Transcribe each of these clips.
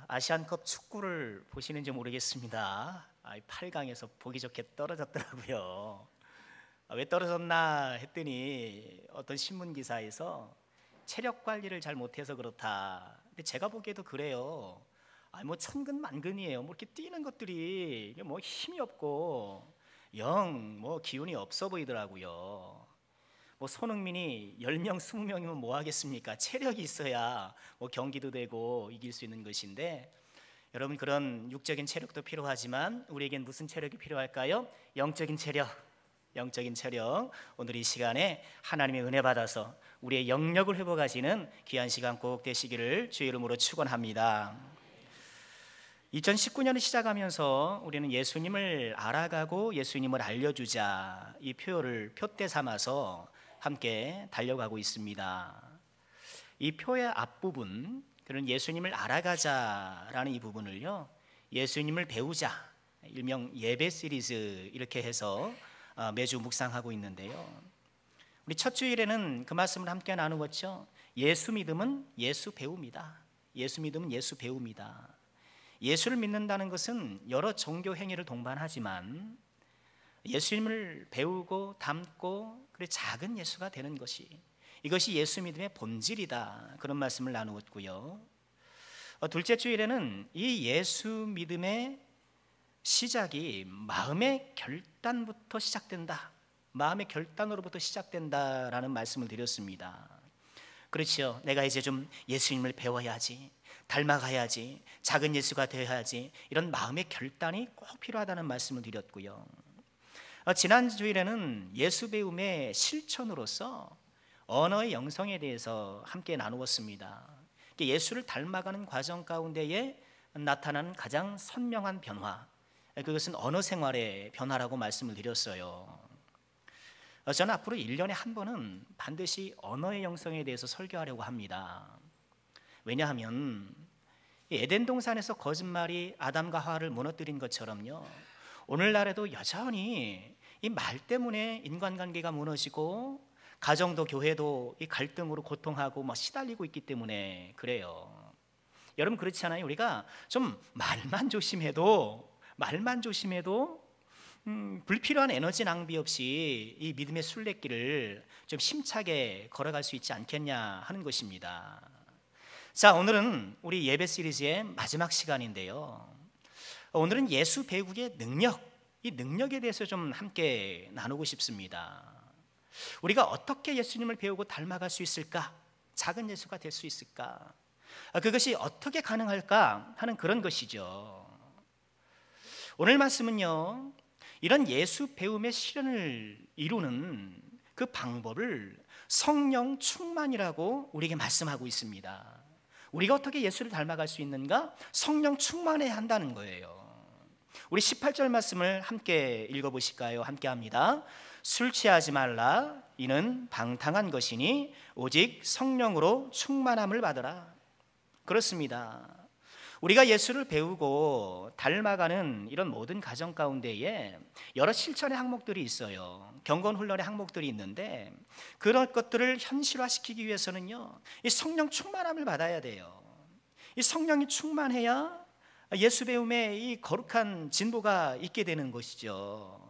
아시안컵 축구를 보시는지 모르겠습니다. 8강에서 보기 좋게 떨어졌더라고요. 왜 떨어졌나 했더니 어떤 신문 기사에서 체력 관리를 잘 못해서 그렇다. 근데 제가 보기에도 그래요. 뭐 천근만근이에요. 뭐 이렇게 뛰는 것들이 이게 뭐 힘이 없고 영 뭐 기운이 없어 보이더라고요. 뭐 손흥민이 10명, 20명이면 뭐 하겠습니까? 체력이 있어야 뭐 경기도 되고 이길 수 있는 것인데, 여러분 그런 육적인 체력도 필요하지만 우리에겐 무슨 체력이 필요할까요? 영적인 체력. 영적인 체력. 오늘 이 시간에 하나님의 은혜 받아서 우리의 영력을 회복하시는 귀한 시간 꼭 되시기를 주의 이름으로 축원합니다. 2019년을 시작하면서 우리는 예수님을 알아가고 예수님을 알려주자, 이 표를 표대 삼아서 함께 달려가고 있습니다. 이 표의 앞부분, 그런 예수님을 알아가자라는 이 부분을요, 예수님을 배우자, 일명 예배 시리즈 이렇게 해서 매주 묵상하고 있는데요. 우리 첫 주일에는 그 말씀을 함께 나누었죠. 예수 믿음은 예수 배웁니다. 예수 믿음은 예수 배웁니다. 예수를 믿는다는 것은 여러 종교 행위를 동반하지만 예수님을 배우고 닮고 그래 작은 예수가 되는 것이, 이것이 예수 믿음의 본질이다, 그런 말씀을 나누었고요. 둘째 주일에는 이 예수 믿음의 시작이 마음의 결단부터 시작된다, 마음의 결단으로부터 시작된다라는 말씀을 드렸습니다. 그렇죠. 내가 이제 좀 예수님을 배워야지, 닮아가야지, 작은 예수가 되어야지, 이런 마음의 결단이 꼭 필요하다는 말씀을 드렸고요. 지난 주일에는 예수 배움의 실천으로서 언어의 영성에 대해서 함께 나누었습니다. 예수를 닮아가는 과정 가운데에 나타나는 가장 선명한 변화, 그것은 언어 생활의 변화라고 말씀을 드렸어요. 저는 앞으로 1년에 한 번은 반드시 언어의 영성에 대해서 설교하려고 합니다. 왜냐하면 에덴 동산에서 거짓말이 아담과 하와를 무너뜨린 것처럼요, 오늘날에도 여전히 이 말 때문에 인간관계가 무너지고 가정도 교회도 이 갈등으로 고통하고 막 시달리고 있기 때문에 그래요. 여러분 그렇지 않아요? 우리가 좀 말만 조심해도 불필요한 에너지 낭비 없이 이 믿음의 순례길을 좀 힘차게 걸어갈 수 있지 않겠냐 하는 것입니다. 자, 오늘은 우리 예배 시리즈의 마지막 시간인데요, 오늘은 예수 배우기의 능력, 이 능력에 대해서 좀 함께 나누고 싶습니다. 우리가 어떻게 예수님을 배우고 닮아갈 수 있을까? 작은 예수가 될 수 있을까? 그것이 어떻게 가능할까 하는 그런 것이죠. 오늘 말씀은요, 이런 예수 배움의 실현을 이루는 그 방법을 성령 충만이라고 우리에게 말씀하고 있습니다. 우리가 어떻게 예수를 닮아갈 수 있는가? 성령 충만해야 한다는 거예요. 우리 18절 말씀을 함께 읽어보실까요? 함께 합니다. 술 취하지 말라. 이는 방탕한 것이니 오직 성령으로 충만함을 받으라. 그렇습니다. 우리가 예수를 배우고 닮아가는 이런 모든 과정 가운데에 여러 실천의 항목들이 있어요. 경건 훈련의 항목들이 있는데, 그런 것들을 현실화시키기 위해서는요, 이 성령 충만함을 받아야 돼요. 이 성령이 충만해야 예수 배움에 이 거룩한 진보가 있게 되는 것이죠.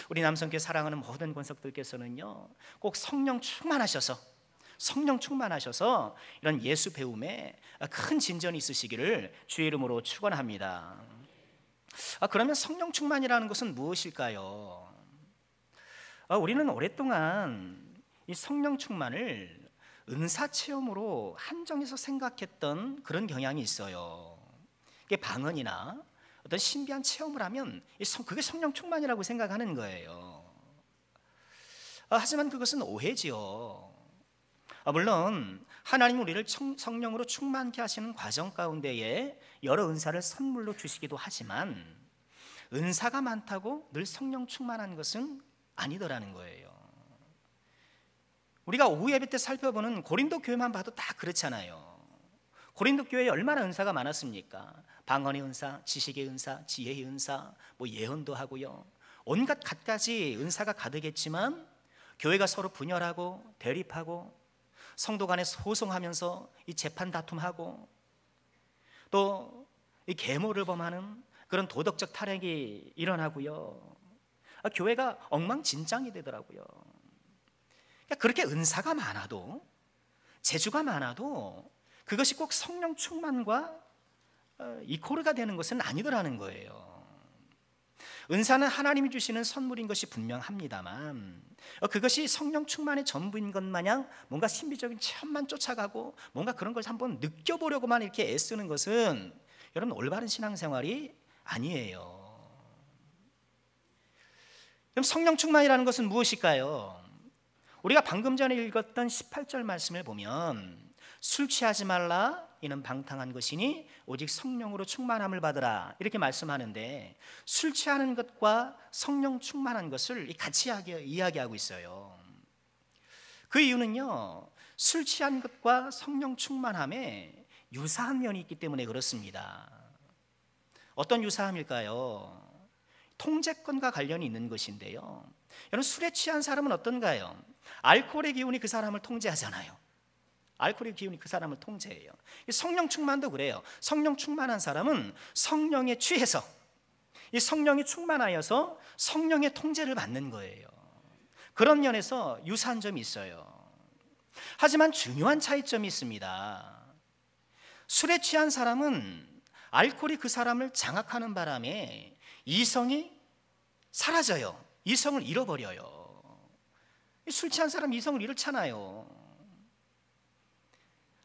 우리 남성교회 사랑하는 모든 권석들께서는요, 꼭 성령 충만하셔서 이런 예수 배움에 큰 진전이 있으시기를 주의 이름으로 축원합니다. 그러면 성령 충만이라는 것은 무엇일까요? 우리는 오랫동안 이 성령 충만을 은사 체험으로 한정해서 생각했던 그런 경향이 있어요. 이게 방언이나 어떤 신비한 체험을 하면 그게 성령 충만이라고 생각하는 거예요. 하지만 그것은 오해지요. 물론 하나님 우리를 성령으로 충만케 하시는 과정 가운데에 여러 은사를 선물로 주시기도 하지만, 은사가 많다고 늘 성령 충만한 것은 아니더라는 거예요. 우리가 오후 예배 때 살펴보는 고린도 교회만 봐도 다 그렇잖아요. 고린도 교회에 얼마나 은사가 많았습니까? 방언의 은사, 지식의 은사, 지혜의 은사, 뭐 예언도 하고요, 온갖 갖가지 은사가 가득했지만 교회가 서로 분열하고 대립하고 성도 간에 소송하면서 이 재판 다툼하고 또 이 계모를 범하는 그런 도덕적 타락이 일어나고요. 교회가 엉망진창이 되더라고요. 그러니까 그렇게 은사가 많아도, 재주가 많아도 그것이 꼭 성령 충만과 이코르가 되는 것은 아니더라는 거예요. 은사는 하나님이 주시는 선물인 것이 분명합니다만 그것이 성령 충만의 전부인 것 마냥 뭔가 신비적인 체험만 쫓아가고 뭔가 그런 걸 한번 느껴보려고만 이렇게 애쓰는 것은 여러분 올바른 신앙생활이 아니에요. 그럼 성령 충만이라는 것은 무엇일까요? 우리가 방금 전에 읽었던 18절 말씀을 보면 술 취하지 말라, 이는 방탕한 것이니 오직 성령으로 충만함을 받으라, 이렇게 말씀하는데 술 취하는 것과 성령 충만한 것을 같이 이야기하고 있어요. 그 이유는요, 술 취한 것과 성령 충만함에 유사한 면이 있기 때문에 그렇습니다. 어떤 유사함일까요? 통제권과 관련이 있는 것인데요. 여러분, 술에 취한 사람은 어떤가요? 알코올의 기운이 그 사람을 통제하잖아요. 알코올의 기운이 그 사람을 통제해요. 성령 충만도 그래요. 성령 충만한 사람은 성령에 취해서, 이 성령이 충만하여서 성령의 통제를 받는 거예요. 그런 면에서 유사한 점이 있어요. 하지만 중요한 차이점이 있습니다. 술에 취한 사람은 알코올이 그 사람을 장악하는 바람에 이성이 사라져요. 이성을 잃어버려요. 술 취한 사람 이성을 잃잖아요.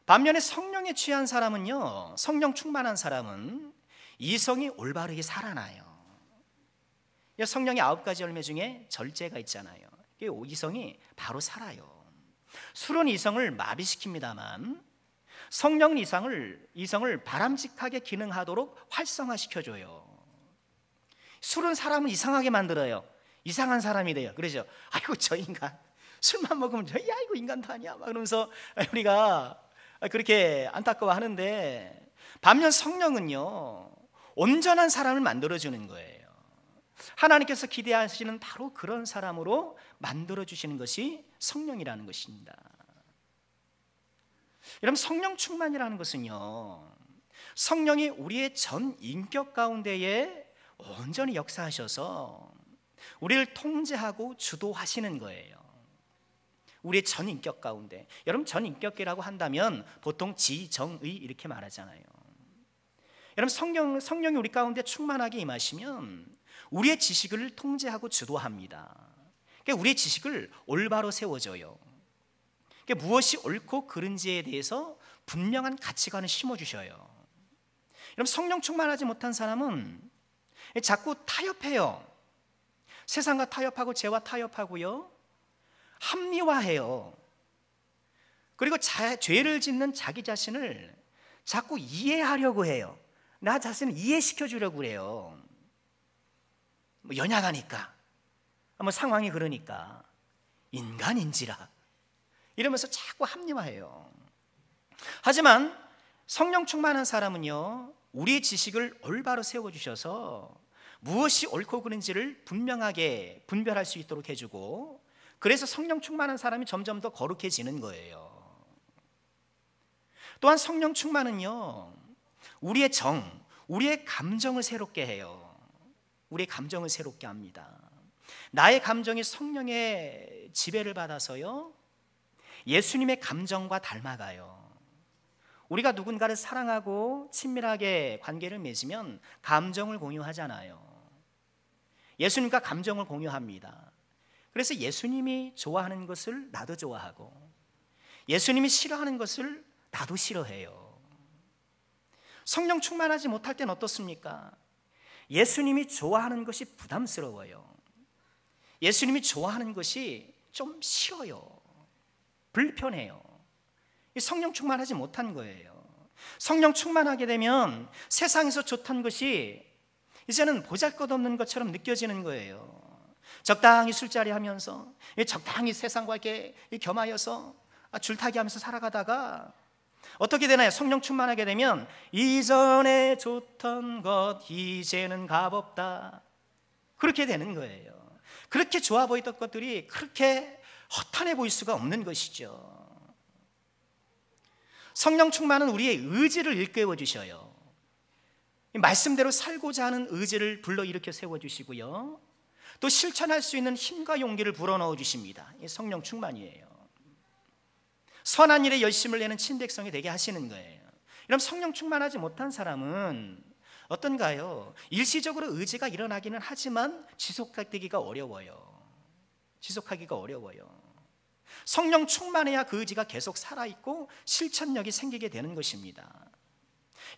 반면에 성령에 취한 사람은요, 성령 충만한 사람은 이성이 올바르게 살아나요. 성령의 9가지 열매 중에 절제가 있잖아요. 이성이 바로 살아요. 술은 이성을 마비시킵니다만 성령은 이성을 바람직하게 기능하도록 활성화시켜줘요. 술은 사람을 이상하게 만들어요. 이상한 사람이 돼요. 그러죠. 아이고 저 인간 술만 먹으면 아이고 인간도 아니야 막 그러면서 우리가 그렇게 안타까워하는데, 반면 성령은요 온전한 사람을 만들어주는 거예요. 하나님께서 기대하시는 바로 그런 사람으로 만들어주시는 것이 성령이라는 것입니다. 여러분, 성령 충만이라는 것은요, 성령이 우리의 전 인격 가운데에 온전히 역사하셔서 우리를 통제하고 주도하시는 거예요. 우리의 전 인격 가운데. 여러분, 전 인격이라고 한다면 보통 지정의 이렇게 말하잖아요. 여러분, 성령이 우리 가운데 충만하게 임하시면 우리의 지식을 통제하고 주도합니다. 그러니까 우리의 지식을 올바로 세워줘요. 그러니까 무엇이 옳고 그른지에 대해서 분명한 가치관을 심어주셔요. 여러분, 성령 충만하지 못한 사람은 자꾸 타협해요. 세상과 타협하고 죄와 타협하고요, 합리화해요. 그리고 죄를 짓는 자기 자신을 자꾸 이해하려고 해요. 나 자신을 이해시켜 주려고 해요. 뭐 연약하니까, 뭐 상황이 그러니까, 인간인지라 이러면서 자꾸 합리화해요. 하지만 성령 충만한 사람은요, 우리의 지식을 올바로 세워주셔서 무엇이 옳고 그른지를 분명하게 분별할 수 있도록 해주고, 그래서 성령 충만한 사람이 점점 더 거룩해지는 거예요. 또한 성령 충만은요, 우리의 우리의 감정을 새롭게 해요. 우리의 감정을 새롭게 합니다. 나의 감정이 성령의 지배를 받아서요, 예수님의 감정과 닮아가요. 우리가 누군가를 사랑하고 친밀하게 관계를 맺으면 감정을 공유하잖아요. 예수님과 감정을 공유합니다. 그래서 예수님이 좋아하는 것을 나도 좋아하고, 예수님이 싫어하는 것을 나도 싫어해요. 성령 충만하지 못할 땐 어떻습니까? 예수님이 좋아하는 것이 부담스러워요. 예수님이 좋아하는 것이 좀 싫어요. 불편해요. 성령 충만하지 못한 거예요. 성령 충만하게 되면 세상에서 좋던 것이 이제는 보잘것없는 것처럼 느껴지는 거예요. 적당히 술자리 하면서, 적당히 세상과 이렇게 겸하여서 줄타기 하면서 살아가다가 어떻게 되나요? 성령 충만하게 되면 이전에 좋던 것 이제는 값없다, 그렇게 되는 거예요. 그렇게 좋아 보이던 것들이 그렇게 허탄해 보일 수가 없는 것이죠. 성령 충만은 우리의 의지를 일깨워 주셔요. 이 말씀대로 살고자 하는 의지를 불러일으켜 세워주시고요, 또 실천할 수 있는 힘과 용기를 불어넣어 주십니다. 이 성령 충만이에요. 선한 일에 열심을 내는 친백성이 되게 하시는 거예요. 이런 성령 충만하지 못한 사람은 어떤가요? 일시적으로 의지가 일어나기는 하지만 지속되기가 어려워요. 지속하기가 어려워요. 성령 충만해야 그 의지가 계속 살아있고 실천력이 생기게 되는 것입니다.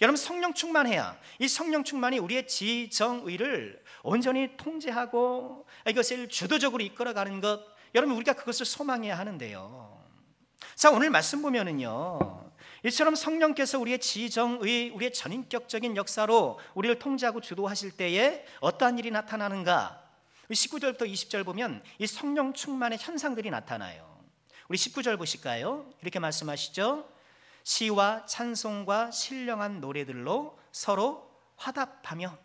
여러분, 성령 충만해야, 이 성령 충만이 우리의 지정의를 온전히 통제하고 이것을 주도적으로 이끌어가는 것, 여러분 우리가 그것을 소망해야 하는데요. 자, 오늘 말씀 보면은요, 이처럼 성령께서 우리의 지정의, 우리의 전인격적인 역사로 우리를 통제하고 주도하실 때에 어떠한 일이 나타나는가? 19절부터 20절 보면 이 성령 충만의 현상들이 나타나요. 우리 19절 보실까요? 이렇게 말씀하시죠. 시와 찬송과 신령한 노래들로 서로 화답하며.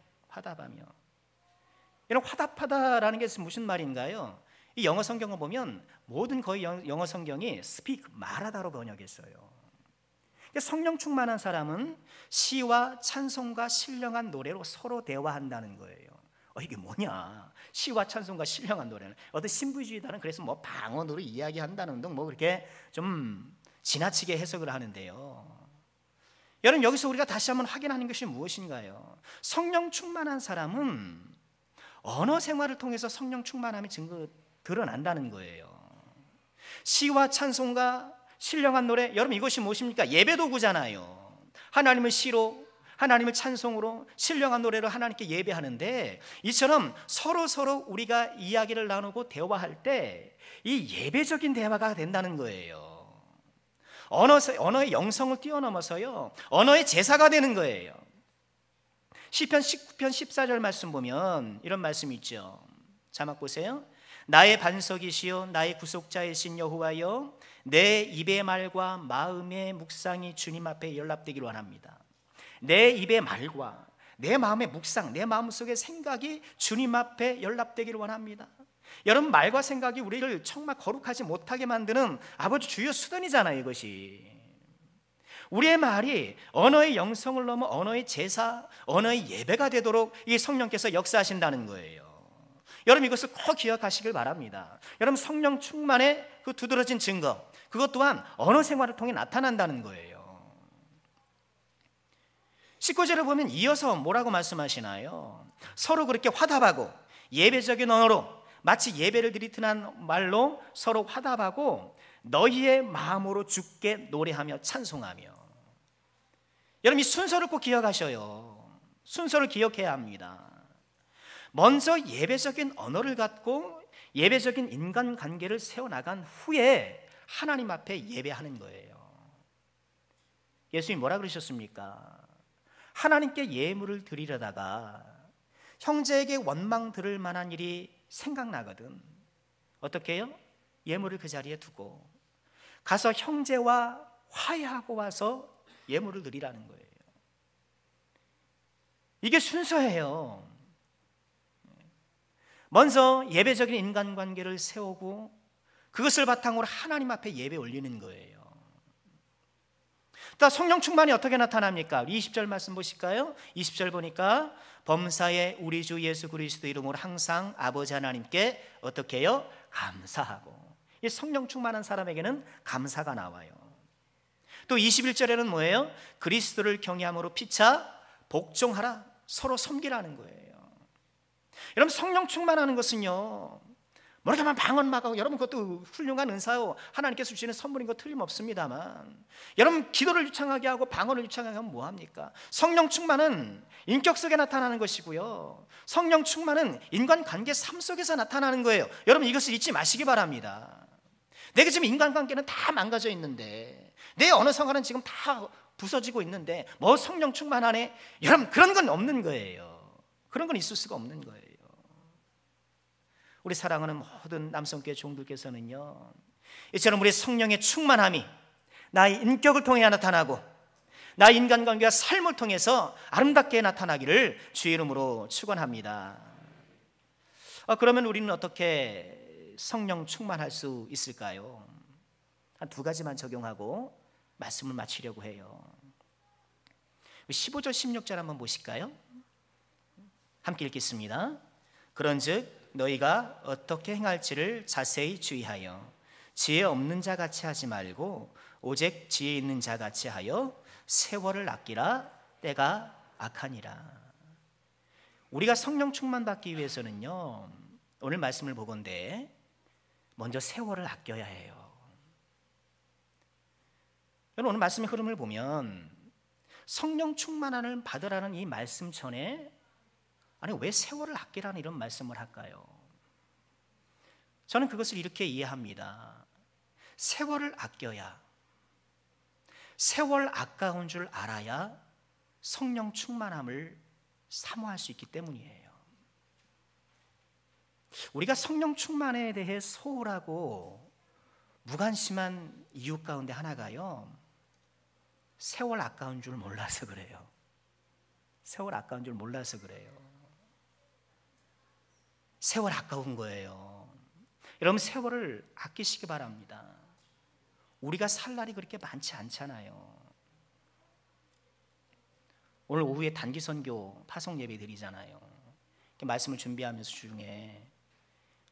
이런 화답하다라는 게 무슨 말인가요? 이 영어 성경을 보면 모든 거의 영어 성경이 speak, 말하다로 번역했어요. 성령 충만한 사람은 시와 찬송과 신령한 노래로 서로 대화한다는 거예요. 이게 뭐냐? 시와 찬송과 신령한 노래는 어떤 신부주의자는 그래서 뭐 방언으로 이야기한다는 등 뭐 그렇게 좀 지나치게 해석을 하는데요. 여러분, 여기서 우리가 다시 한번 확인하는 것이 무엇인가요? 성령 충만한 사람은 언어 생활을 통해서 성령 충만함이 드러난다는 거예요. 시와 찬송과 신령한 노래, 여러분 이것이 무엇입니까? 예배도구잖아요. 하나님을 시로, 하나님을 찬송으로, 신령한 노래로 하나님께 예배하는데, 이처럼 서로 우리가 이야기를 나누고 대화할 때 이 예배적인 대화가 된다는 거예요. 언어의 영성을 뛰어넘어서요, 언어의 제사가 되는 거예요. 시편 19편 14절 말씀 보면 이런 말씀이 있죠. 자막 보세요. 나의 반석이시요 나의 구속자이신 여호와여, 내 입의 말과 마음의 묵상이 주님 앞에 연락되기를 원합니다. 내 입의 말과 내 마음의 묵상, 내 마음속의 생각이 주님 앞에 연락되기를 원합니다. 여러분, 말과 생각이 우리를 정말 거룩하지 못하게 만드는 아버지 주요 수단이잖아요. 이것이 우리의 말이 언어의 영성을 넘어 언어의 제사, 언어의 예배가 되도록 이 성령께서 역사하신다는 거예요. 여러분, 이것을 꼭 기억하시길 바랍니다. 여러분, 성령 충만의 그 두드러진 증거, 그것 또한 언어 생활을 통해 나타난다는 거예요. 19절을 보면 이어서 뭐라고 말씀하시나요? 서로 그렇게 화답하고, 예배적인 언어로 마치 예배를 드리듯한 말로 서로 화답하고 너희의 마음으로 주께 노래하며 찬송하며. 여러분, 이 순서를 꼭 기억하셔요. 순서를 기억해야 합니다. 먼저 예배적인 언어를 갖고 예배적인 인간관계를 세워나간 후에 하나님 앞에 예배하는 거예요. 예수님이 뭐라 그러셨습니까? 하나님께 예물을 드리려다가 형제에게 원망 들을 만한 일이 생각나거든 어떻게 해요? 예물을 그 자리에 두고 가서 형제와 화해하고 와서 예물을 드리라는 거예요. 이게 순서예요. 먼저 예배적인 인간관계를 세우고 그것을 바탕으로 하나님 앞에 예배 올리는 거예요. 또 성령 충만이 어떻게 나타납니까? 20절 말씀 보실까요? 20절 보니까 범사에 우리 주 예수 그리스도 이름으로 항상 아버지 하나님께 어떻게 해요? 감사하고. 이 성령 충만한 사람에게는 감사가 나와요. 또 21절에는 뭐예요? 그리스도를 경외함으로 피차 복종하라, 서로 섬기라는 거예요. 여러분, 성령 충만하는 것은요, 모르게만 방언막하고, 여러분 그것도 훌륭한 은사요, 하나님께서 주시는 선물인 거 틀림없습니다만, 여러분 기도를 유창하게 하고 방언을 유창하게 하면 뭐합니까? 성령 충만은 인격 속에 나타나는 것이고요, 성령 충만은 인간관계 삶 속에서 나타나는 거예요. 여러분, 이것을 잊지 마시기 바랍니다. 내가 지금 인간관계는 다 망가져 있는데, 내 언어 생활은 지금 다 부서지고 있는데 뭐 성령 충만하네? 여러분, 그런 건 없는 거예요. 그런 건 있을 수가 없는 거예요. 우리 사랑하는 모든 남성교회 종들께서는요, 이처럼 우리 성령의 충만함이 나의 인격을 통해 나타나고 나의 인간관계와 삶을 통해서 아름답게 나타나기를 주의 이름으로 축원합니다. 그러면 우리는 어떻게 성령 충만할 수 있을까요? 한 두 가지만 적용하고 말씀을 마치려고 해요. 15절 16절 한번 보실까요? 함께 읽겠습니다. 그런즉 너희가 어떻게 행할지를 자세히 주의하여 지혜 없는 자 같이 하지 말고 오직 지혜 있는 자 같이 하여 세월을 아끼라. 때가 악하니라. 우리가 성령 충만 받기 위해서는요, 오늘 말씀을 보건대 먼저 세월을 아껴야 해요. 여러분, 오늘 말씀의 흐름을 보면 성령 충만을 받으라는 이 말씀 전에 아니 왜 세월을 아끼라는 이런 말씀을 할까요? 저는 그것을 이렇게 이해합니다. 세월을 아껴야, 세월 아까운 줄 알아야 성령 충만함을 사모할 수 있기 때문이에요. 우리가 성령 충만에 대해 소홀하고 무관심한 이유 가운데 하나가요, 세월 아까운 줄 몰라서 그래요. 세월 아까운 줄 몰라서 그래요. 세월 아까운 거예요. 여러분, 세월을 아끼시기 바랍니다. 우리가 살 날이 그렇게 많지 않잖아요. 오늘 오후에 단기 선교 파송 예배 드리잖아요. 말씀을 준비하면서 중에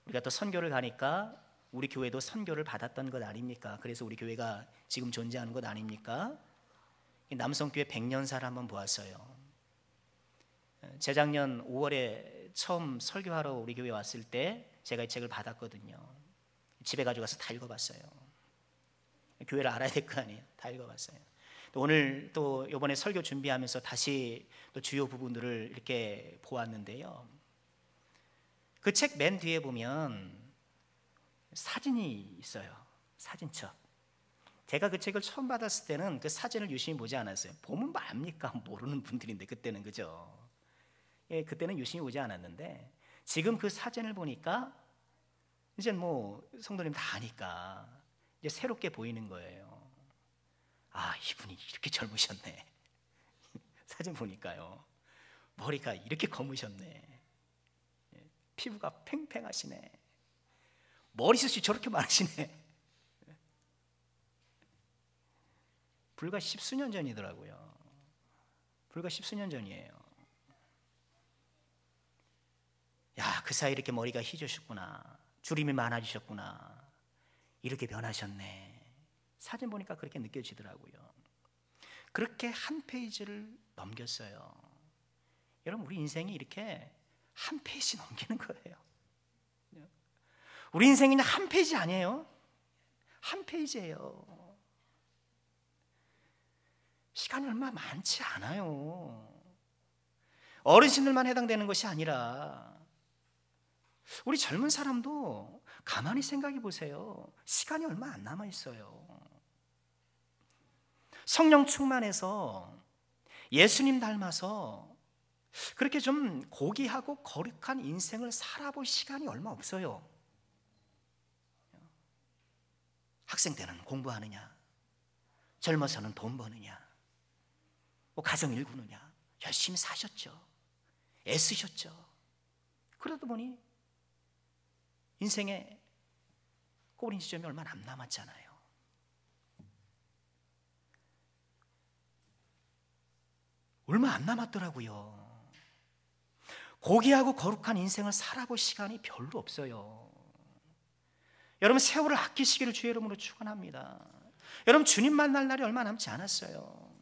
우리가 또 선교를 가니까 우리 교회도 선교를 받았던 것 아닙니까? 그래서 우리 교회가 지금 존재하는 것 아닙니까? 남성교회 100년사를 한번 보았어요. 재작년 5월에 처음 설교하러 우리 교회 왔을 때 제가 이 책을 받았거든요. 집에 가져가서 다 읽어봤어요. 교회를 알아야 될 거 아니에요. 다 읽어봤어요. 또 오늘 또 이번에 설교 준비하면서 다시 또 주요 부분들을 이렇게 보았는데요. 그 책 맨 뒤에 보면 사진이 있어요. 사진첩. 제가 그 책을 처음 받았을 때는 그 사진을 유심히 보지 않았어요. 보면 뭐 압니까? 모르는 분들인데 그때는, 그죠? 예, 그때는 유심히 보지 않았는데 지금 그 사진을 보니까 이제 뭐 성도님 다 아니까 이제 새롭게 보이는 거예요. 아, 이분이 이렇게 젊으셨네. 사진 보니까요. 머리가 이렇게 검으셨네. 피부가 팽팽하시네. 머리숱이 저렇게 많으시네. 불과 십수년 전이더라고요. 불과 십수년 전이에요. 야, 그 사이 이렇게 머리가 희주셨구나. 주름이 많아지셨구나. 이렇게 변하셨네. 사진 보니까 그렇게 느껴지더라고요. 그렇게 한 페이지를 넘겼어요. 여러분, 우리 인생이 이렇게 한 페이지 넘기는 거예요. 우리 인생이 그냥 한 페이지 아니에요. 한 페이지예요. 시간이 얼마 많지 않아요. 어르신들만 해당되는 것이 아니라 우리 젊은 사람도 가만히 생각해 보세요. 시간이 얼마 안 남아 있어요. 성령 충만해서 예수님 닮아서 그렇게 좀 고귀하고 거룩한 인생을 살아볼 시간이 얼마 없어요. 학생 때는 공부하느냐, 젊어서는 돈 버느냐, 뭐 가정 일구느냐, 열심히 사셨죠. 애쓰셨죠. 그러다 보니 인생의 꼬린 지점이 얼마 안 남았잖아요. 얼마 안 남았더라고요. 고귀하고 거룩한 인생을 살아볼 시간이 별로 없어요. 여러분, 세월을 아끼시기를 주의 이름으로 축원합니다. 여러분, 주님 만날 날이 얼마 남지 않았어요.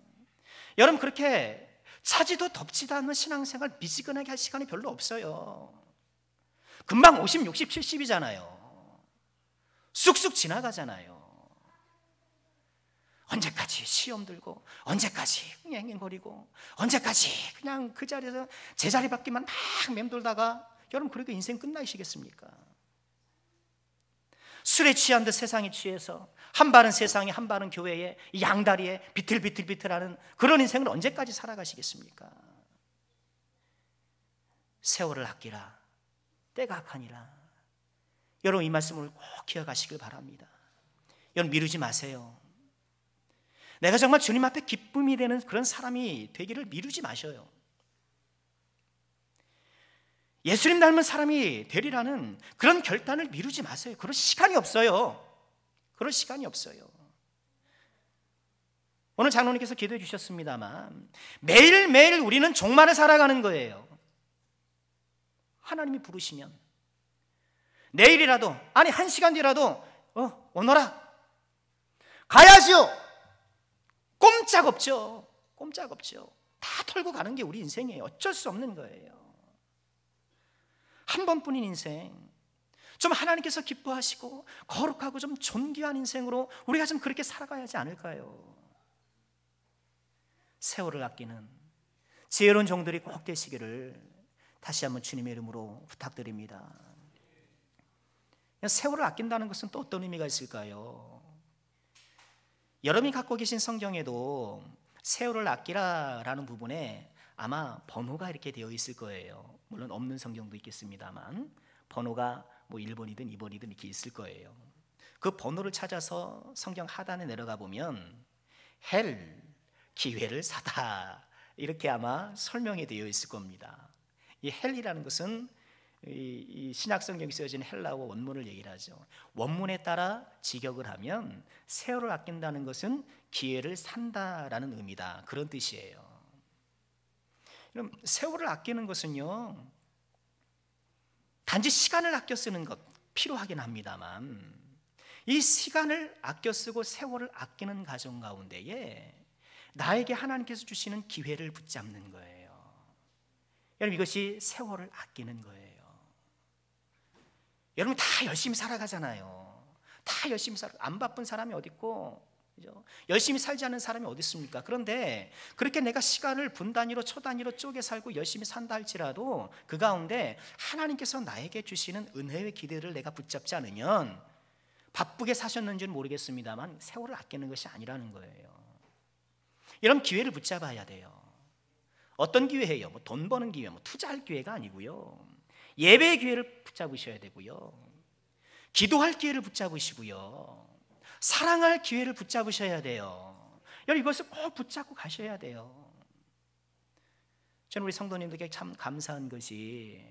여러분, 그렇게 차지도 덥지도 않는 신앙생활 미지근하게 할 시간이 별로 없어요. 금방 50, 60, 70이잖아요. 쑥쑥 지나가잖아요. 언제까지 시험 들고, 언제까지 앵앵거리고, 언제까지 그냥 그 자리에서 제자리 받기만 막 맴돌다가 여러분, 그렇게 인생 끝나시겠습니까? 술에 취한 듯 세상에 취해서 한 발은 세상에 한 발은 교회에 이 양다리에 비틀비틀비틀하는 그런 인생을 언제까지 살아가시겠습니까? 세월을 아끼라. 때가 악하니라. 여러분, 이 말씀을 꼭 기억하시길 바랍니다. 여러분, 미루지 마세요. 내가 정말 주님 앞에 기쁨이 되는 그런 사람이 되기를 미루지 마셔요. 예수님 닮은 사람이 되리라는 그런 결단을 미루지 마세요. 그럴 시간이 없어요. 그럴 시간이 없어요. 오늘 장로님께서 기도해 주셨습니다만 매일매일 우리는 종말을 살아가는 거예요. 하나님이 부르시면 내일이라도, 아니 1시간 뒤라도 오너라, 가야지요. 꼼짝없죠. 꼼짝없죠. 다 털고 가는 게 우리 인생이에요. 어쩔 수 없는 거예요. 한 번뿐인 인생, 좀 하나님께서 기뻐하시고 거룩하고 좀 존귀한 인생으로 우리가 좀 그렇게 살아가야 하지 않을까요? 세월을 아끼는 지혜로운 종들이 꼭 되시기를 다시 한번 주님의 이름으로 부탁드립니다. 세월을 아낀다는 것은 또 어떤 의미가 있을까요? 여러분이 갖고 계신 성경에도 세월을 아끼라라는 부분에 아마 번호가 이렇게 되어 있을 거예요. 물론 없는 성경도 있겠습니다만 번호가 뭐 1번이든 2번이든 이렇게 있을 거예요. 그 번호를 찾아서 성경 하단에 내려가 보면 헬, 기회를 사다, 이렇게 아마 설명이 되어 있을 겁니다. 이 헬이라는 것은 이 신약 성경에 쓰여진 헬라어 원문을 얘기를 하죠. 원문에 따라 직역을 하면 세월을 아낀다는 것은 기회를 산다라는 의미다, 그런 뜻이에요. 그럼 세월을 아끼는 것은요, 단지 시간을 아껴 쓰는 것 필요하긴 합니다만 이 시간을 아껴 쓰고 세월을 아끼는 가정 가운데에 나에게 하나님께서 주시는 기회를 붙잡는 거예요. 여러분, 이것이 세월을 아끼는 거예요. 여러분, 다 열심히 살아가잖아요. 다 열심히 살아. 안 바쁜 사람이 어디 있고, 그죠? 열심히 살지 않은 사람이 어디 있습니까? 그런데 그렇게 내가 시간을 분 단위로, 초 단위로 쪼개 살고 열심히 산다 할지라도 그 가운데 하나님께서 나에게 주시는 은혜의 기대를 내가 붙잡지 않으면, 바쁘게 사셨는지는 모르겠습니다만 세월을 아끼는 것이 아니라는 거예요. 이런 기회를 붙잡아야 돼요. 어떤 기회예요? 뭐 돈 버는 기회, 뭐 투자할 기회가 아니고요. 예배의 기회를 붙잡으셔야 되고요. 기도할 기회를 붙잡으시고요. 사랑할 기회를 붙잡으셔야 돼요. 여러분, 이것을 꼭 붙잡고 가셔야 돼요. 저는 우리 성도님들에게 참 감사한 것이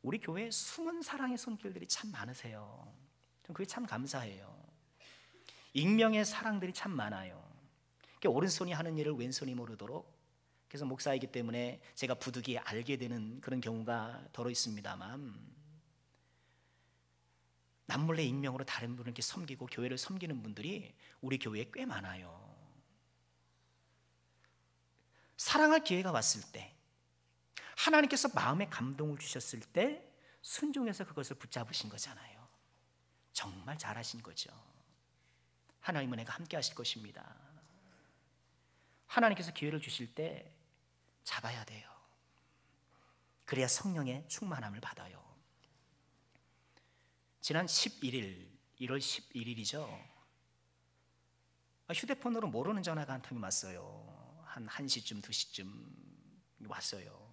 우리 교회에 숨은 사랑의 손길들이 참 많으세요. 저는 그게 참 감사해요. 익명의 사랑들이 참 많아요. 오른손이 하는 일을 왼손이 모르도록, 그래서 목사이기 때문에 제가 부득이 알게 되는 그런 경우가 더러 있습니다만 남몰래 익명으로 다른 분을 이렇게 섬기고 교회를 섬기는 분들이 우리 교회에 꽤 많아요. 사랑할 기회가 왔을 때, 하나님께서 마음에 감동을 주셨을 때 순종해서 그것을 붙잡으신 거잖아요. 정말 잘하신 거죠. 하나님 은혜가 함께 하실 것입니다. 하나님께서 기회를 주실 때 잡아야 돼요. 그래야 성령의 충만함을 받아요. 지난 11일, 1월 11일이죠. 휴대폰으로 모르는 전화가 한 통이 왔어요. 한 1시쯤 2시쯤 왔어요.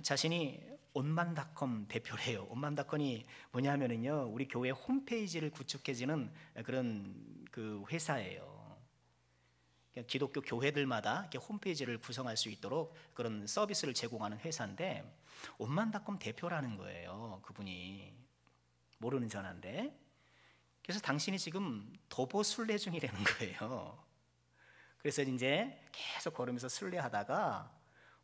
자신이 온만닷컴 대표래요. 온만닷컴이 뭐냐면은요, 우리 교회 홈페이지를 구축해주는 그런 그 회사예요. 기독교 교회들마다 이렇게 홈페이지를 구성할 수 있도록 그런 서비스를 제공하는 회사인데, 온만닷컴 대표라는 거예요. 그분이 모르는 전화인데, 그래서 당신이 지금 도보 순례 중이라는 거예요. 그래서 이제 계속 걸으면서 순례하다가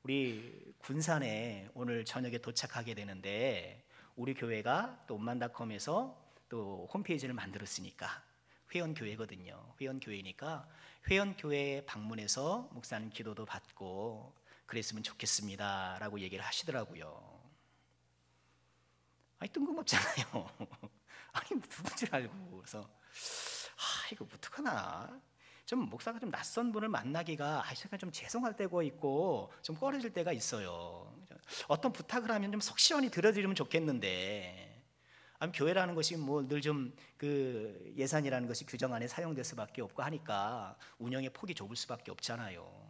우리 군산에 오늘 저녁에 도착하게 되는데, 우리 교회가 또 온만닷컴에서 또 홈페이지를 만들었으니까 회원교회거든요. 회원교회니까 회원교회에 방문해서 목사님 기도도 받고 그랬으면 좋겠습니다 라고 얘기를 하시더라고요. 아니, 뜬금없잖아요. 아니, 누군지 알고. 그래서 이거 어떡하나, 좀 목사가 좀 낯선 분을 만나기가 잠깐 좀 죄송할 때가 있고 좀 꺼려질 때가 있어요. 어떤 부탁을 하면 좀 속 시원히 들어드리면 좋겠는데, 교회라는 것이 뭐 늘 좀 그 예산이라는 것이 규정 안에 사용될 수밖에 없고 하니까 운영의 폭이 좁을 수밖에 없잖아요.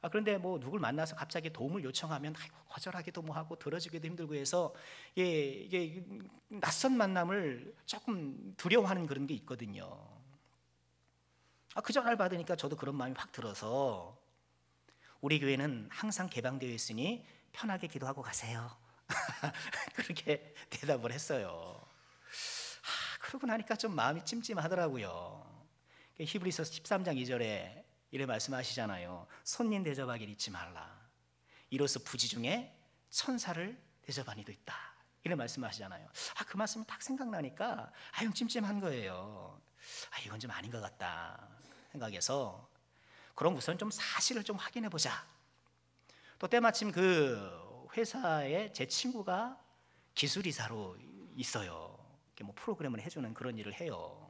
그런데 뭐 누굴 만나서 갑자기 도움을 요청하면 거절하기도 뭐하고 들어주기도 힘들고 해서 이게 낯선 만남을 조금 두려워하는 그런 게 있거든요. 그 전화를 받으니까 저도 그런 마음이 확 들어서, 우리 교회는 항상 개방되어 있으니 편하게 기도하고 가세요. 그렇게 대답을 했어요. 그러고 나니까 좀 마음이 찜찜하더라고요. 히브리서 13장 2절에 이래 말씀하시잖아요. 손님 대접하기를 잊지 말라. 이로써 부지 중에 천사를 대접한 이도 있다. 이래 말씀하시잖아요. 그 말씀이 딱 생각나니까 좀 찜찜한 거예요. 이건 좀 아닌 것 같다 생각해서, 그럼 우선 좀 사실을 좀 확인해 보자. 또 때마침 그 회사에 제 친구가 기술이사로 있어요. 뭐 프로그램을 해주는 그런 일을 해요.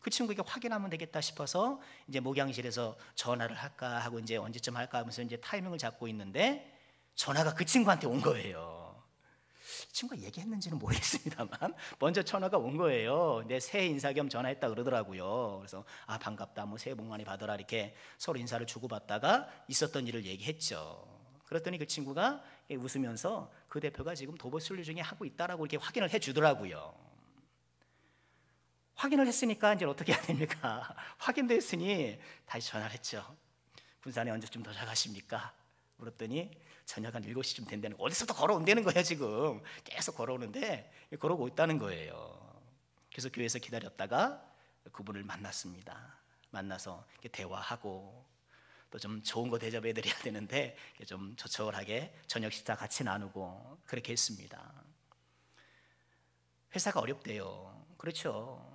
그 친구에게 확인하면 되겠다 싶어서 이제 목양실에서 전화를 할까 하고 이제 언제쯤 할까 하면서 이제 타이밍을 잡고 있는데 전화가 그 친구한테 온 거예요. 친구가 얘기했는지는 모르겠습니다만 먼저 전화가 온 거예요. 내 새해 인사 겸 전화했다 그러더라고요. 그래서 반갑다, 뭐 새해 복 많이 받아라, 이렇게 서로 인사를 주고받다가 있었던 일을 얘기했죠. 그랬더니 그 친구가 웃으면서 그 대표가 지금 도보순례 중에 하고 있다라고 이렇게 확인을 해주더라고요. 확인을 했으니까 이제 어떻게 해야 됩니까? 확인도 했으니 다시 전화를 했죠. 군산에 언제쯤 도착하십니까? 물었더니 저녁 한 7시쯤 된다는 거. 어디서부터 걸어온다는 거예요. 지금 계속 걸어오는데 걸어오고 있다는 거예요. 그래서 교회에서 기다렸다가 그분을 만났습니다. 만나서 대화하고 또 좀 좋은 거 대접해 드려야 되는데 좀 조촐하게 저녁 식사 같이 나누고 그렇게 했습니다. 회사가 어렵대요. 그렇죠.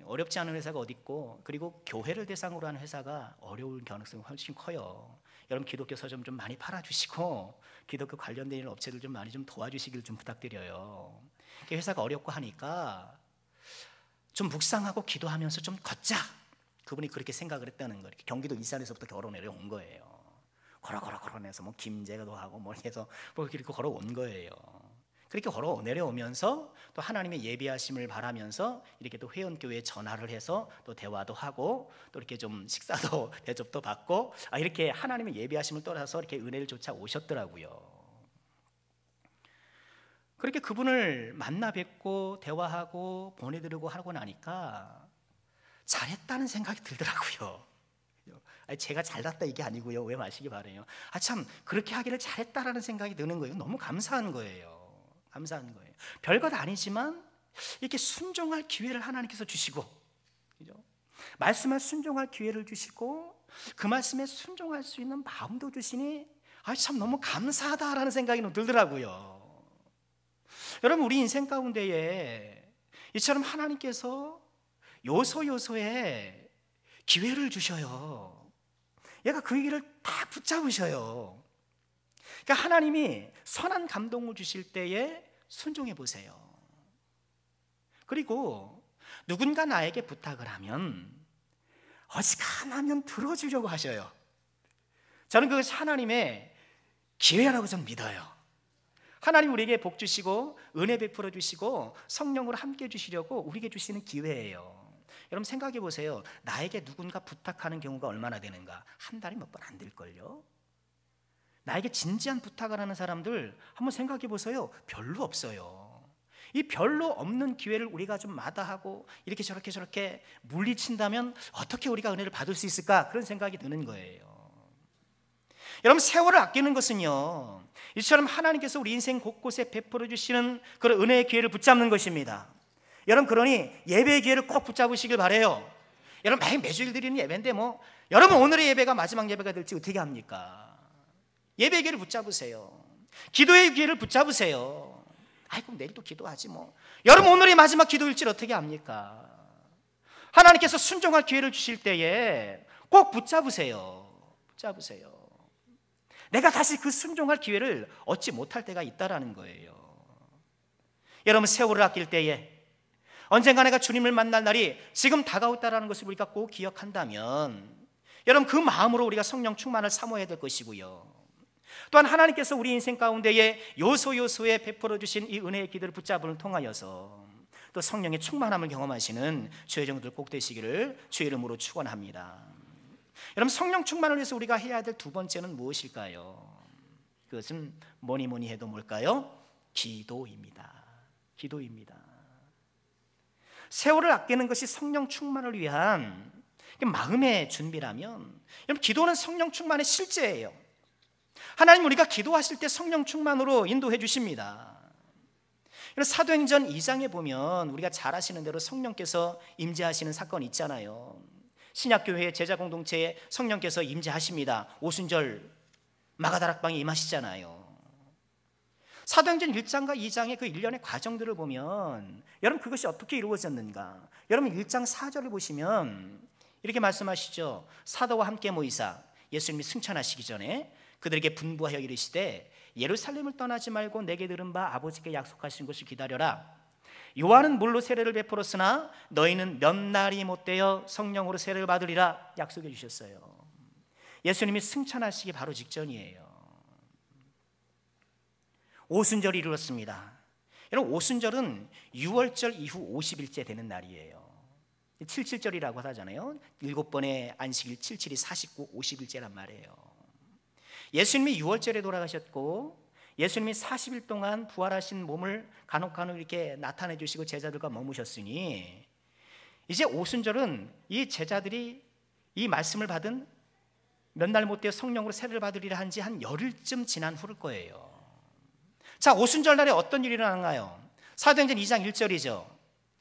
어렵지 않은 회사가 어디 있고, 그리고 교회를 대상으로 하는 회사가 어려울 가능성이 훨씬 커요. 여러분 기독교 서점 좀 많이 팔아주시고 기독교 관련된 일 업체들 좀 많이 좀 도와주시길 좀 부탁드려요. 회사가 어렵고 하니까 좀 묵상하고 기도하면서 좀 걷자. 그분이 그렇게 생각을 했다는 거예요. 경기도 일산에서부터 걸어 내려온 거예요. 걸어내서 뭐 김제도 하고 뭐 해서 뭐 이렇게 걸어온 거예요. 그렇게 걸어 내려오면서 또 하나님의 예비하심을 바라면서 이렇게 또 회원교회에 전화를 해서 또 대화도 하고 또 이렇게 좀 식사도 대접도 받고 이렇게 하나님의 예비하심을 따라서 이렇게 은혜를 쫓아 오셨더라고요. 그렇게 그분을 만나 뵙고 대화하고 보내드리고 하고 나니까 잘했다는 생각이 들더라고요. 제가 잘났다 이게 아니고요. 왜 마시기 바래요. 참 그렇게 하기를 잘했다라는 생각이 드는 거예요. 너무 감사한 거예요. 감사한 거예요. 별것 아니지만 이렇게 순종할 기회를 하나님께서 주시고, 그죠? 말씀에 순종할 기회를 주시고 그 말씀에 순종할 수 있는 마음도 주시니 참 너무 감사하다라는 생각이 들더라고요. 여러분 우리 인생 가운데에 이처럼 하나님께서 요소요소에 기회를 주셔요. 얘가 그 얘기를 딱 붙잡으셔요. 그러니까 하나님이 선한 감동을 주실 때에 순종해 보세요. 그리고 누군가 나에게 부탁을 하면 어지간하면 들어주려고 하셔요. 저는 그것이 하나님의 기회라고 좀 믿어요. 하나님 우리에게 복 주시고 은혜 베풀어 주시고 성령으로 함께 주시려고 우리에게 주시는 기회예요. 여러분 생각해 보세요. 나에게 누군가 부탁하는 경우가 얼마나 되는가? 한 달에 몇 번 안 될걸요? 나에게 진지한 부탁을 하는 사람들 한번 생각해 보세요. 별로 없어요. 이 별로 없는 기회를 우리가 좀 마다하고 이렇게 저렇게 물리친다면 어떻게 우리가 은혜를 받을 수 있을까? 그런 생각이 드는 거예요. 여러분 세월을 아끼는 것은요, 이처럼 하나님께서 우리 인생 곳곳에 베풀어 주시는 그런 은혜의 기회를 붙잡는 것입니다. 여러분 그러니 예배의 기회를 꼭 붙잡으시길 바라요. 여러분 매주일 드리는 예배인데 여러분 오늘의 예배가 마지막 예배가 될지 어떻게 합니까? 예배의 기회를 붙잡으세요. 기도의 기회를 붙잡으세요. 그럼 내일도 기도하지 뭐. 여러분 오늘의 마지막 기도일지를 어떻게 합니까? 하나님께서 순종할 기회를 주실 때에 꼭 붙잡으세요. 붙잡으세요. 내가 다시 그 순종할 기회를 얻지 못할 때가 있다라는 거예요. 여러분 세월을 아낄 때에 언젠가 내가 주님을 만날 날이 지금 다가왔다라는 것을 우리가 꼭 기억한다면 여러분 그 마음으로 우리가 성령 충만을 사모해야 될 것이고요. 또한 하나님께서 우리 인생 가운데에 요소요소에 베풀어 주신 이 은혜의 기도를 붙잡음을 통하여서 또 성령의 충만함을 경험하시는 주의 종들 꼭 되시기를 주의 이름으로 축원합니다. 여러분 성령 충만을 위해서 우리가 해야 될 두 번째는 무엇일까요? 그것은 뭐니 해도 뭘까요? 기도입니다. 기도입니다. 세월을 아끼는 것이 성령 충만을 위한 마음의 준비라면 여러분 기도는 성령 충만의 실제예요. 하나님 우리가 기도하실 때 성령 충만으로 인도해 주십니다. 사도행전 2장에 보면 우리가 잘 아시는 대로 성령께서 임재하시는 사건이 있잖아요. 신약교회 제자 공동체에 성령께서 임재하십니다. 오순절 마가다락방에 임하시잖아요. 사도행전 1장과 2장의 그 일련의 과정들을 보면 여러분 그것이 어떻게 이루어졌는가? 여러분 1장 4절을 보시면 이렇게 말씀하시죠. 사도와 함께 모이사 예수님이 승천하시기 전에 그들에게 분부하여 이르시되 예루살렘을 떠나지 말고 내게 들은 바 아버지께 약속하신 것을 기다려라. 요한은 물로 세례를 베풀었으나 너희는 몇 날이 못되어 성령으로 세례를 받으리라 약속해 주셨어요. 예수님이 승천하시기 바로 직전이에요. 오순절이 이르렀습니다. 여러분 오순절은 6월절 이후 50일째 되는 날이에요. 77절이라고 하잖아요. 7번의 안식일 77이 49, 50일째란 말이에요. 예수님이 6월절에 돌아가셨고 예수님이 40일 동안 부활하신 몸을 간혹 이렇게 나타내 주시고 제자들과 머무셨으니 이제 오순절은 이 제자들이 이 말씀을 받은 몇 날 못되어 성령으로 세례를 받으리라 한 지 한 열흘쯤 지난 후일 거예요. 자, 오순절 날에 어떤 일이 일어나는가요? 사도행전 2장 1절이죠.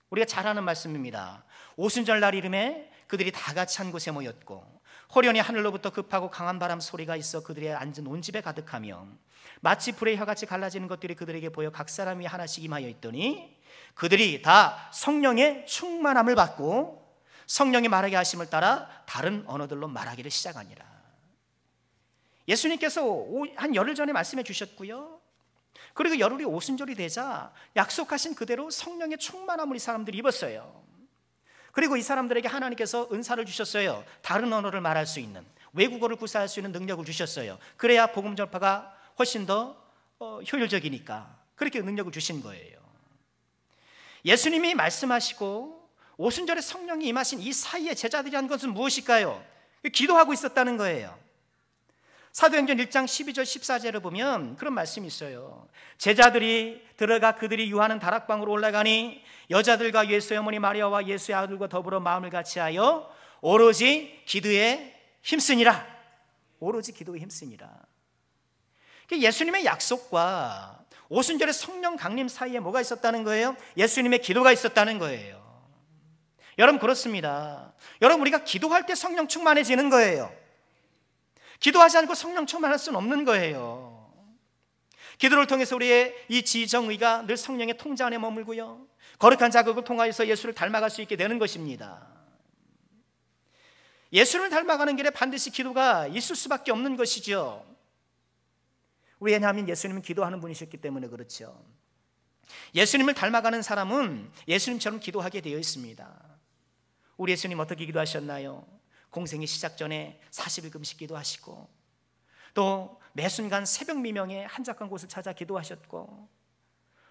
우리가 잘 아는 말씀입니다. 오순절 날 이름에 그들이 다 같이 한 곳에 모였고 호련히 하늘로부터 급하고 강한 바람 소리가 있어 그들이 앉은 온 집에 가득하며 마치 불의 혀같이 갈라지는 것들이 그들에게 보여 각 사람이 하나씩 임하여 있더니 그들이 다 성령의 충만함을 받고 성령이 말하게 하심을 따라 다른 언어들로 말하기를 시작하니라. 예수님께서 한 열흘 전에 말씀해 주셨고요. 그리고 열흘이 오순절이 되자 약속하신 그대로 성령의 충만함을 이 사람들이 입었어요. 그리고 이 사람들에게 하나님께서 은사를 주셨어요. 다른 언어를 말할 수 있는, 외국어를 구사할 수 있는 능력을 주셨어요. 그래야 복음 전파가 훨씬 더 효율적이니까 그렇게 능력을 주신 거예요. 예수님이 말씀하시고 오순절에 성령이 임하신 이 사이에 제자들이 한 것은 무엇일까요? 기도하고 있었다는 거예요. 사도행전 1장 12절 14절을 보면 그런 말씀이 있어요. 제자들이 들어가 그들이 유하는 다락방으로 올라가니 여자들과 예수의 어머니 마리아와 예수의 아들과 더불어 마음을 같이하여 오로지 기도에 힘쓰니라. 오로지 기도에 힘쓰니라. 예수님의 약속과 오순절의 성령 강림 사이에 뭐가 있었다는 거예요? 예수님의 기도가 있었다는 거예요. 여러분 그렇습니다. 여러분 우리가 기도할 때 성령 충만해지는 거예요. 기도하지 않고 성령 충만할 수는 없는 거예요. 기도를 통해서 우리의 이 지정의가 늘 성령의 통제 안에 머물고요, 거룩한 자극을 통하여서 예수를 닮아갈 수 있게 되는 것입니다. 예수를 닮아가는 길에 반드시 기도가 있을 수밖에 없는 것이죠. 왜냐하면 예수님은 기도하는 분이셨기 때문에 그렇죠. 예수님을 닮아가는 사람은 예수님처럼 기도하게 되어 있습니다. 우리 예수님 어떻게 기도하셨나요? 공생의 시작 전에 40일 금식 기도하시고 또 매 순간 새벽 미명에 한적한 곳을 찾아 기도하셨고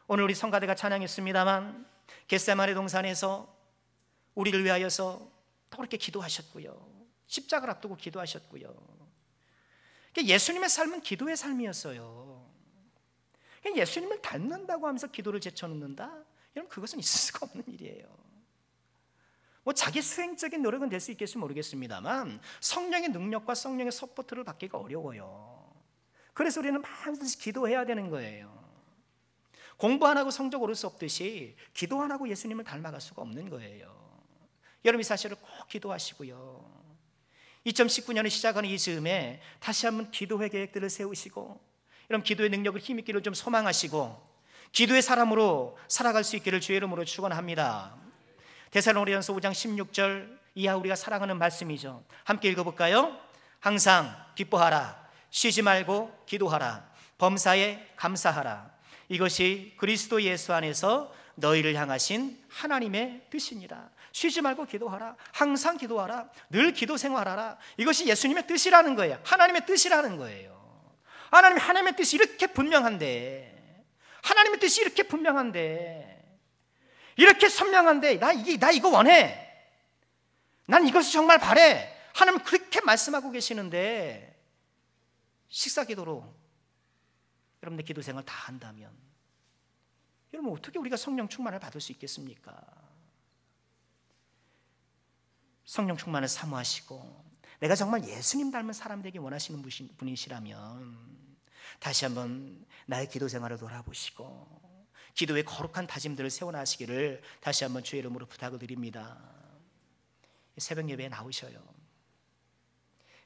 오늘 우리 성가대가 찬양했습니다만 겟세마네 동산에서 우리를 위하여서 또 그렇게 기도하셨고요, 십자가를 앞두고 기도하셨고요. 예수님의 삶은 기도의 삶이었어요. 예수님을 닮는다고 하면서 기도를 제쳐놓는다? 여러분 그것은 있을 수가 없는 일이에요. 뭐 자기 수행적인 노력은 될 수 있겠지 모르겠습니다만 성령의 능력과 성령의 서포트를 받기가 어려워요. 그래서 우리는 반드시 기도해야 되는 거예요. 공부 안 하고 성적 오를 수 없듯이 기도 안 하고 예수님을 닮아갈 수가 없는 거예요. 여러분 이 사실을 꼭 기도하시고요, 2019년을 시작하는 이 즈음에 다시 한번 기도회 계획들을 세우시고 여러분 기도의 능력을 힘있기를 좀 소망하시고 기도의 사람으로 살아갈 수 있기를 주의 이름으로 축원합니다. 데살로니가전서 5장 16절 이하 우리가 사랑하는 말씀이죠. 함께 읽어볼까요? 항상 기뻐하라, 쉬지 말고 기도하라, 범사에 감사하라. 이것이 그리스도 예수 안에서 너희를 향하신 하나님의 뜻이니라. 쉬지 말고 기도하라, 항상 기도하라, 늘 기도 생활하라. 이것이 예수님의 뜻이라는 거예요. 하나님의 뜻이라는 거예요. 하나님의 뜻이 이렇게 분명한데, 하나님의 뜻이 이렇게 분명한데, 이렇게 선명한데 나 이거 원해, 난 이것을 정말 바래, 하나님 그렇게 말씀하고 계시는데 식사 기도로 여러분의 기도 생활 다 한다면 여러분 어떻게 우리가 성령 충만을 받을 수 있겠습니까? 성령 충만을 사모하시고 내가 정말 예수님 닮은 사람 되기 원하시는 분이시라면 다시 한번 나의 기도 생활을 돌아보시고 기도의 거룩한 다짐들을 세워나가시기를 다시 한번 주의 이름으로 부탁을 드립니다. 새벽 예배에 나오셔요.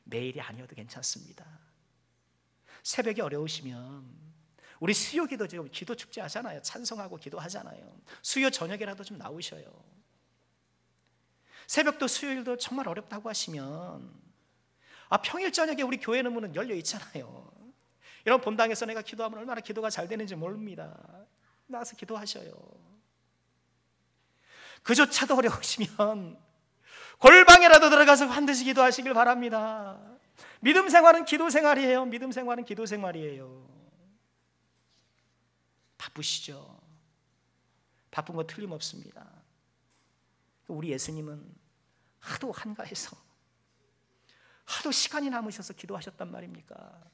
매일이 아니어도 괜찮습니다. 새벽이 어려우시면 우리 수요 기도, 기도 축제 하잖아요. 찬송하고 기도하잖아요. 수요 저녁이라도 좀 나오셔요. 새벽도 수요일도 정말 어렵다고 하시면 평일 저녁에 우리 교회는 문은 열려 있잖아요. 이런 본당에서 내가 기도하면 얼마나 기도가 잘 되는지 모릅니다. 나와서 기도하셔요. 그조차도 어려우시면 골방에라도 들어가서 반드시 기도하시길 바랍니다. 믿음 생활은 기도 생활이에요. 믿음 생활은 기도 생활이에요. 바쁘시죠? 바쁜 거 틀림없습니다. 우리 예수님은 하도 한가해서 하도 시간이 남으셔서 기도하셨단 말입니까?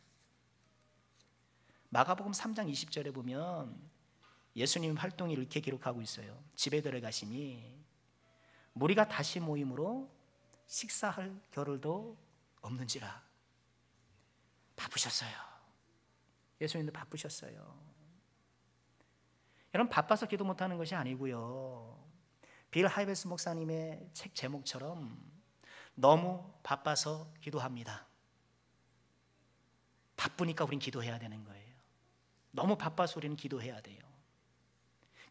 마가복음 3장 20절에 보면 예수님 활동을 이렇게 기록하고 있어요. 집에 들어가시니 무리가 다시 모임으로 식사할 겨를도 없는지라. 바쁘셨어요. 예수님도 바쁘셨어요. 여러분, 바빠서 기도 못하는 것이 아니고요, 빌 하이베스 목사님의 책 제목처럼 너무 바빠서 기도합니다. 바쁘니까 우린 기도해야 되는 거예요. 너무 바빠서 우리는 기도해야 돼요.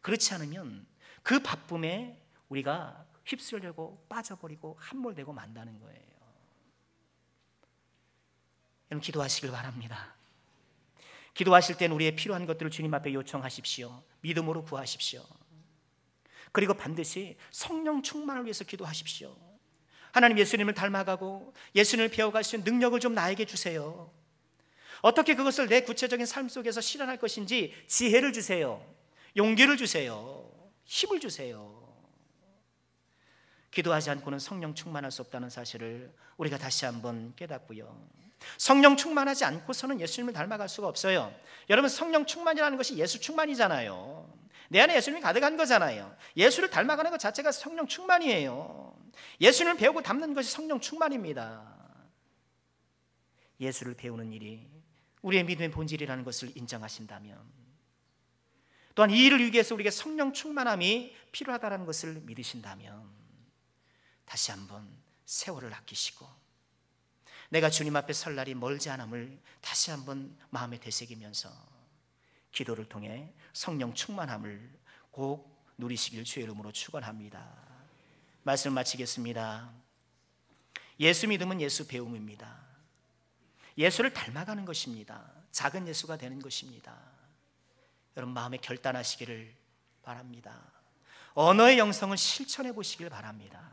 그렇지 않으면 그 바쁨에 우리가 휩쓸려고 빠져버리고 함몰되고 만다는 거예요. 여러분, 기도하시길 바랍니다. 기도하실 때는 우리의 필요한 것들을 주님 앞에 요청하십시오. 믿음으로 구하십시오. 그리고 반드시 성령 충만을 위해서 기도하십시오. 하나님, 예수님을 닮아가고 예수님을 배워갈 수 있는 능력을 좀 나에게 주세요. 어떻게 그것을 내 구체적인 삶 속에서 실현할 것인지 지혜를 주세요. 용기를 주세요. 힘을 주세요. 기도하지 않고는 성령 충만할 수 없다는 사실을 우리가 다시 한번 깨닫고요, 성령 충만하지 않고서는 예수님을 닮아갈 수가 없어요. 여러분, 성령 충만이라는 것이 예수 충만이잖아요. 내 안에 예수님이 가득한 거잖아요. 예수를 닮아가는 것 자체가 성령 충만이에요. 예수님을 배우고 닮는 것이 성령 충만입니다. 예수를 배우는 일이 우리의 믿음의 본질이라는 것을 인정하신다면, 또한 이 일을 위해서 우리에게 성령 충만함이 필요하다는 것을 믿으신다면, 다시 한번 세월을 아끼시고 내가 주님 앞에 설 날이 멀지 않음을 다시 한번 마음에 되새기면서 기도를 통해 성령 충만함을 꼭 누리시길 주의 이름으로 축원합니다. 말씀 마치겠습니다. 예수 믿음은 예수 배움입니다. 예수를 닮아가는 것입니다. 작은 예수가 되는 것입니다. 여러분, 마음에 결단하시기를 바랍니다. 언어의 영성을 실천해 보시길 바랍니다.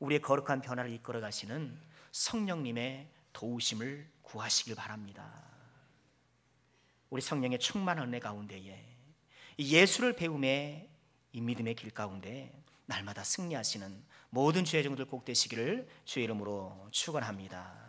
우리의 거룩한 변화를 이끌어 가시는 성령님의 도우심을 구하시길 바랍니다. 우리 성령의 충만한 은혜 가운데에 이 예수를 배움의 이 믿음의 길 가운데 날마다 승리하시는 모든 주의 종들 꼭 되시기를 주의 이름으로 축원합니다.